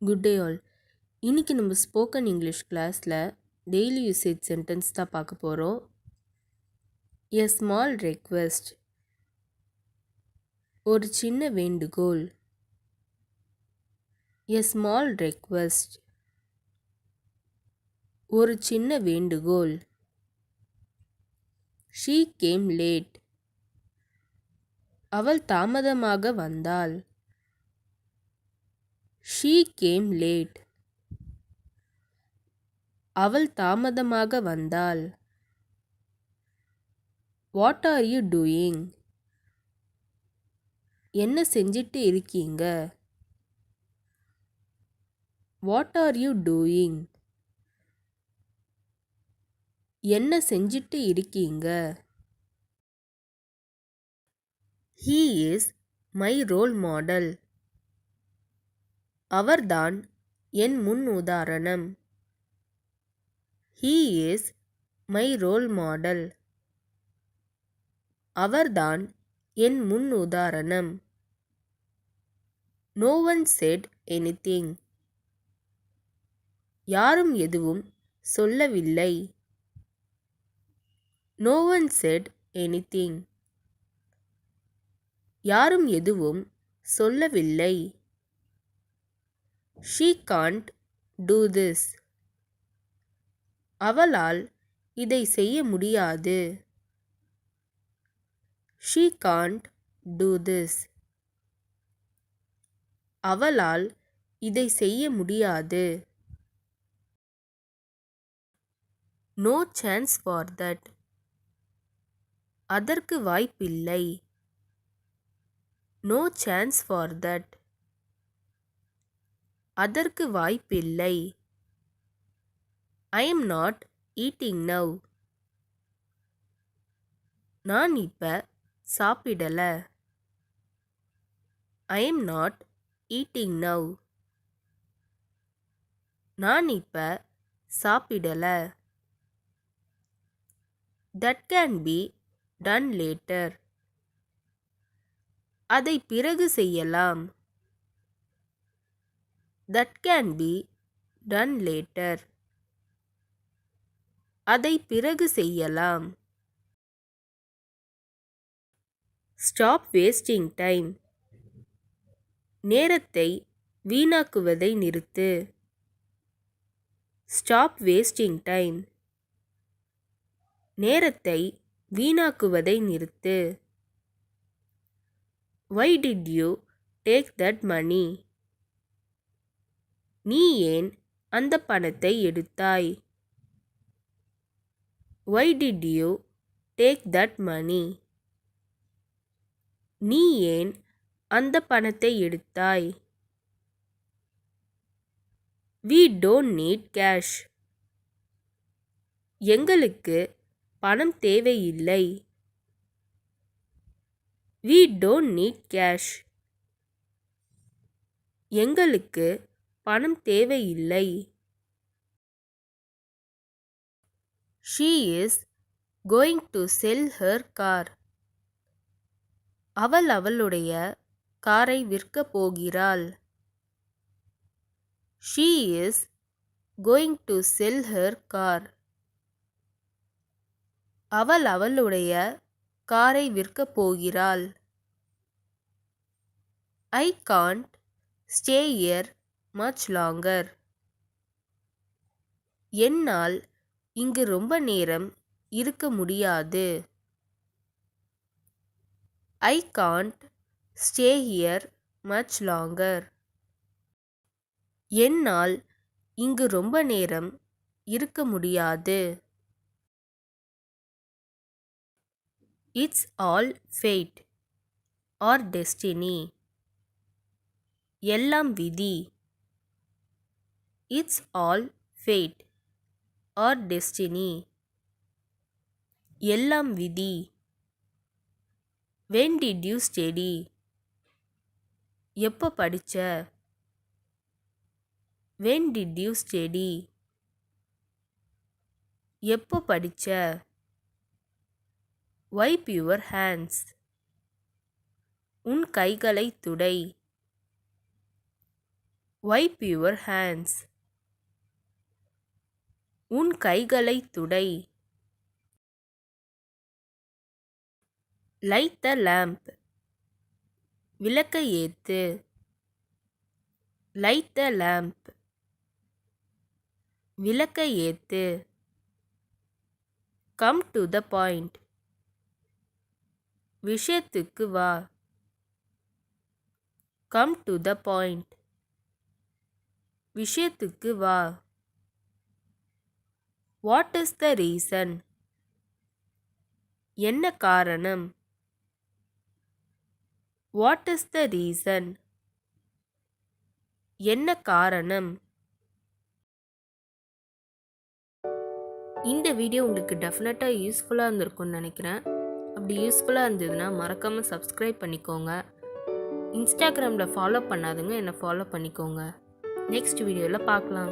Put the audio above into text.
Good day all. இன்னைக்கு நம்ம spoken English கிளாஸில் டெய்லி யூசேஜ் சென்டென்ஸ் தான் பார்க்க போகிறோம். எ ஸ்மால் ரெக்வெஸ்ட், ஒரு சின்ன வேண்டுகோள். எ ஸ்மால் ரெக்வெஸ்ட், ஒரு சின்ன வேண்டுகோள். ஷீ கேம் லேட், அவள் தாமதமாக வந்தாள். ஷீ கேம் லேட், அவள் தாமதமாக வந்தாள். வாட் ஆர் யூ டூயிங், என்ன செஞ்சிட்டு இருக்கீங்க? வாட் ஆர் யூ டூயிங், என்ன செஞ்சிட்டு இருக்கீங்க? He is my role model, அவர்தான் என் முன் உதாரணம். He is my role model, அவர்தான் என் முன் உதாரணம். நோ ஒன் செட் எனிதிங், யாரும் எதுவும் சொல்லவில்லை. நோ ஒன் செட் எனிதிங், யாரும் எதுவும் சொல்லவில்லை. ஷீ காண்ட் டூ திஸ், அவளால் இதை செய்ய முடியாது. ஷீ காண்ட் டூ திஸ், அவளால் இதை செய்ய முடியாது. நோ சான்ஸ் ஃபார் தட், அதற்கு வாய்ப்பில்லை. நோ சான்ஸ் ஃபார் தட், அதற்கு வாய்ப்பில்லை. I am not eating now, நான் இப்ப சாப்பிடல. I am not eating now, நான் இப்ப சாப்பிடல. That can be done later, அதை பிறகு செய்யலாம். That can be done later, அதை பிறகு செய்யலாம். ஸ்டாப் வேஸ்டிங் டைம், நேரத்தை வீணாக்குவதை நிறுத்து. ஸ்டாப் வேஸ்டிங் டைம், நேரத்தை வீணாக்குவதை நிறுத்து. Why did you take that money, நீ ஏன் அந்த பணத்தை எடுத்தாய்? Why did you take that money, நீ ஏன் அந்த பணத்தை எடுத்தாய்? We don't need cash, எங்களுக்கு பணம் தேவையில்லை. We don't need cash, எங்களுக்கு பணம் தேவையில்லை. She is going to sell her car, அவள் அவளுடைய காரை விற்கப் போகிறாள். She is going to sell her car, அவள் அவளுடைய காரை விற்கப் போகிறாள். I can't stay here much longer, என்னால் இங்கு ரொம்ப நேரம் இருக்க முடியாது. I can't stay here much longer, என்னால் இங்கு ரொம்ப நேரம் இருக்க முடியாது. It's all fate or destiny, எல்லாம் விதி. It's all fate or destiny, எல்லாம் விதி. When did you study, எப்போ படிச்ச? When did you study, எப்போ படிச்ச? Wipe your hands, உன் கைகளை துடை. Wipe your hands. உன் கைகளை துடை. Light the lamp. விளக்கை ஏத்து. Light the lamp. விளக்கை ஏத்து. Come to the point. விஷயத்துக்கு வா. Come to the point. விஷயத்துக்கு வா. What is the reason? என்ன காரணம்? What is the reason? என்ன காரணம்? இந்த வீடியோ உங்களுக்கு டெஃபினட்டாக யூஸ்ஃபுல்லாக இருந்திருக்கும்னு நினைக்கிறேன். அப்படி யூஸ்ஃபுல்லாக இருந்ததுன்னா மறக்காமல் சப்ஸ்கிரைப் பண்ணிக்கோங்க. இன்ஸ்டாகிராமில் ஃபாலோ பண்ணாதுங்க என்னை ஃபாலோ பண்ணிக்கோங்க. நெக்ஸ்ட் வீடியோவில் பார்க்கலாம்.